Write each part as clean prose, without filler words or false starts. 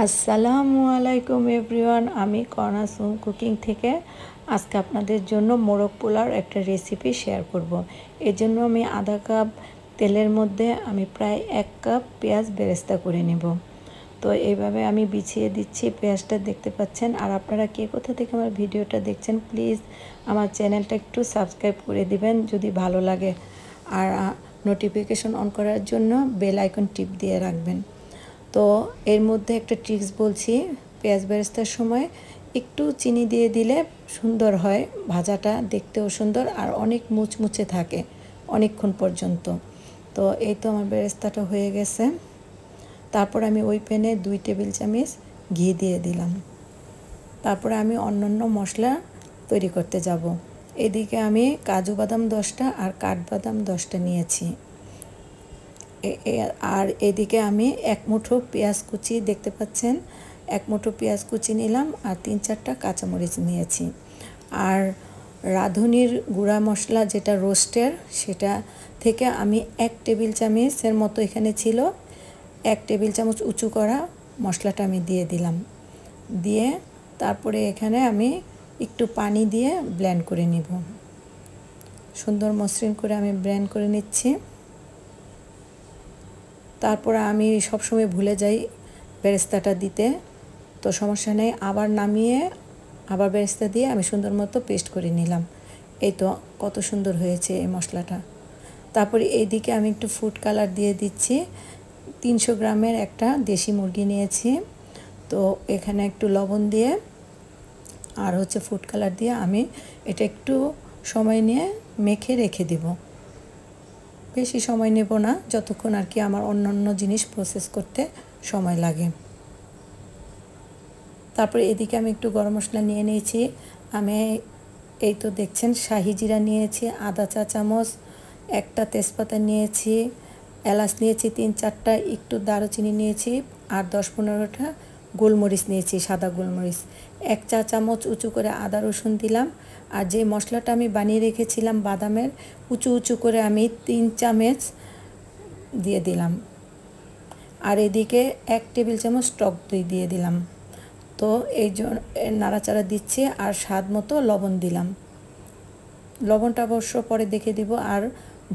আসসালামু আলাইকুম এভরিওয়ান, আমি কর্নাসুম কুকিং থেকে আজকে আপনাদের জন্য মোরগ পোলাওর একটা রেসিপি শেয়ার করব। এর জন্য আমি আধা কাপ তেলের মধ্যে আমি প্রায় 1 কাপ পেঁয়াজ বেরেস্তা করে নেব। তো এইভাবে আমি বিছিয়ে দিচ্ছি, পেঁয়াজটা দেখতে পাচ্ছেন। আর আপনারা কে কোথা থেকে আমার ভিডিওটা দেখছেন প্লিজ আমার চ্যানেলটা একটু সাবস্ক্রাইব করে দিবেন যদি ভালো লাগে, আর নোটিফিকেশন অন করার জন্য বেল আইকন টিপ দিয়ে রাখবেন। তো এর মধ্যে একটা ট্রিক্স বলছি, পেঁয়াজ বেরেস্তার সময় একটু চিনি দিয়ে দিলে সুন্দর হয়, ভাজাটা দেখতেও সুন্দর আর অনেক মুচমুচে থাকে অনেকক্ষণ পর্যন্ত। তো এই তো আমার বেরেস্তাটা হয়ে গেছে। তারপর আমি ওই প্যানে 2 টেবিল চামচ ঘি দিয়ে দিলাম। তারপরে আমি অন্যান্য মশলা তৈরি করতে যাব। এদিকে আমি কাজু বাদাম 10টা আর কাঠবাদাম 10টা নিয়েছি। আর এদিকে আমি 1 মুঠো পেঁয়াজ কুচি দেখতে পাচ্ছেন, 1 মুঠো পেঁয়াজ কুচি নিলাম আর 3-4টা কাঁচামরিচ নিয়েছি। আর রাঁধুনির গুঁড়া মশলা যেটা রোস্টের, সেটা থেকে আমি 1 টেবিল চামচের মতো এখানে ছিল, 1 টেবিল চামচ উঁচু করা মশলাটা আমি দিয়ে দিলাম। দিয়ে তারপরে এখানে আমি একটু পানি দিয়ে ব্লেন্ড করে নিব। সুন্দর মসৃণ করে আমি ব্লেন্ড করে নিচ্ছি। তারপরে আমি সবসময় ভুলে যাই বেরেস্তাটা দিতে, তো সমস্যা নেই, আবার নামিয়ে আবার বেরেস্তা দিয়ে আমি সুন্দর মতো পেস্ট করে নিলাম। এই তো কত সুন্দর হয়েছে এই মশলাটা। তারপরে এইদিকে আমি একটু ফুড কালার দিয়ে দিচ্ছি। 300 গ্রামের একটা দেশি মুরগি নিয়েছি, তো এখানে একটু লবণ দিয়ে আর ফুড কালার দিয়ে আমি এটা একটু সময় নিয়ে মেখে রেখে দিব। বেশি সময় নেব না, যতক্ষণ আর কি আমার অন্যান্য জিনিস প্রসেস করতে সময় লাগে। তারপরে এদিকে আমি একটু গরম মশলা নিয়ে নিয়েছি। আমি এই তো দেখছেন শাহি জিরা নিয়েছি আধা চা চামচ, একটা তেজপাতা নিয়েছি, এলাচ নিয়েছি 3-4টা, একটু দারুচিনি নিয়েছি আর 10-15টা গোলমরিচ নিয়েছি, সাদা গোলমরিচ। 1 চা চামচ উঁচু করে আদা রসুন দিলাম। আর যে মশলাটা আমি বানিয়ে রেখেছিলাম বাদামের, উঁচু উঁচু করে আমি 3 চামচ দিয়ে দিলাম। আর এদিকে 1 টেবিল চামচ টক দই দিয়ে দিলাম। তো এই জন্য নাড়াচাড়া দিচ্ছি আর স্বাদ মতো লবণ দিলাম। লবণটা অবশ্য পরে দেখে দিব। আর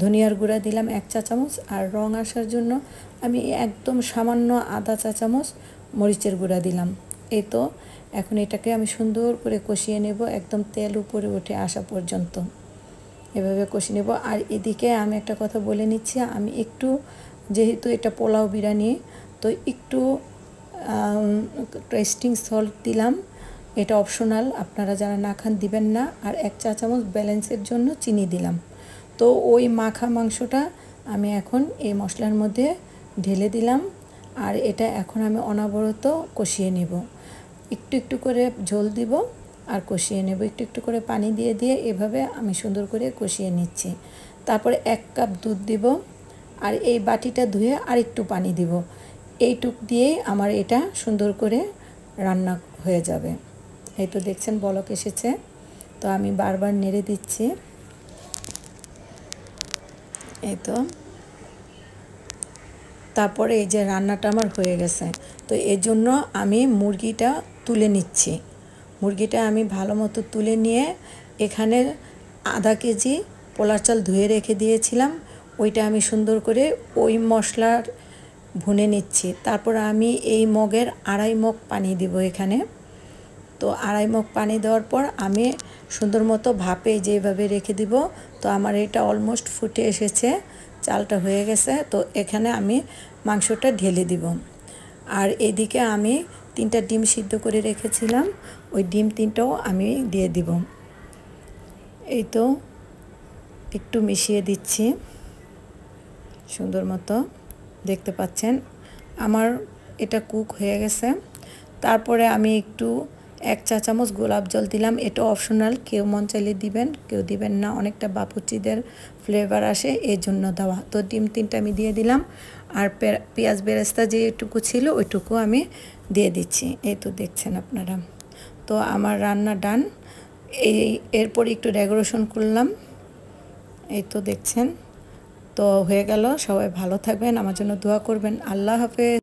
ধনিয়ার গুঁড়া দিলাম 1 চা চামচ, আর রং আসার জন্য আমি একদম সামান্য আধা চা চামচ মরিচের গুঁড়া দিলাম। এই তো এখন এটাকে আমি সুন্দর করে কষিয়ে নেব একদম তেল উপরে উঠে আসা পর্যন্ত, এভাবে কষিয়ে নেব। আর এদিকে আমি একটা কথা বলে নিচ্ছি, আমি একটু যেহেতু এটা পোলাও বিরিয়ানি, তো একটু টেস্টিং সল্ট দিলাম, এটা অপশনাল, আপনারা যারা না খান দিবেন না। আর 1 চা চামচ ব্যালেন্সের জন্য চিনি দিলাম। তো ওই মাখা মাংসটা আমি এখন এই মশলার মধ্যে ঢেলে দিলাম। আর এটা এখন আমি অনবরত কষিয়ে নেব, একটু একটু করে ঝোল দিব আর কষিয়ে নেব, একটু একটু করে পানি দিয়ে দিয়ে এভাবে আমি সুন্দর করে কষিয়ে নিচ্ছি। তারপরে 1 কাপ দুধ দিব আর এই বাটিটা ধুয়ে আর একটু পানি দিব। এইটুক দিয়েই আমার এটা সুন্দর করে রান্না হয়ে যাবে। এই তো দেখছেন বলক এসেছে, তো আমি বারবার নেড়ে দিচ্ছি। এই তো তারপরে এই যে রান্নাটা আমার হয়ে গেছে, তো এর জন্য আমি মুরগিটা তুলে নিচ্ছি। মুরগিটা আমি ভালো মতো তুলে নিয়ে এখানে আধা কেজি পোলার চাল ধুয়ে রেখে দিয়েছিলাম, ওইটা আমি সুন্দর করে ওই মশলার ভুনে নিচ্ছি। তারপর আমি এই মগের 2.5 মগ পানি দিব এখানে। তো 2.5 মগ পানি দেওয়ার পর আমি সুন্দর মতো ভাপে যেভাবে রেখে দিব। তো আমার এটা অলমোস্ট ফুটে এসেছে, চালটা হয়ে গেছে। তো এখানে আমি মাংসটা ঢেলে দিব। আর এদিকে আমি 3টা ডিম সিদ্ধ করে রেখেছিলাম, ওই ডিম 3টাও আমি দিয়ে দিব। এই তো একটু মিশিয়ে দিচ্ছি সুন্দর মতো, দেখতে পাচ্ছেন আমার এটা কুক হয়ে গেছে। তারপরে আমি একটু 1 চা চামচ গোলাপ জল দিলাম, এটা অপশনাল, কেউ মন চাইলে দিবেন কেউ দিবেন না, অনেকটা বাপুচিদের ফ্লেভার আসে এই জন্য দেওয়া। তো ডিম 3টা আমি দিয়ে দিলাম আর পেঁয়াজ বেরেস্তা যেটুকু ছিল ওইটুকু আমি দিয়ে দিচ্ছি। এই তো দেখছেন আপনারা, তো আমার রান্না ডান। এরপর একটু ডেকোরেশন করলাম, এই তো দেখছেন। তো হয়ে গেল, সবাই ভালো থাকবেন, আমার জন্য দোয়া করবেন। আল্লাহ হাফেজ।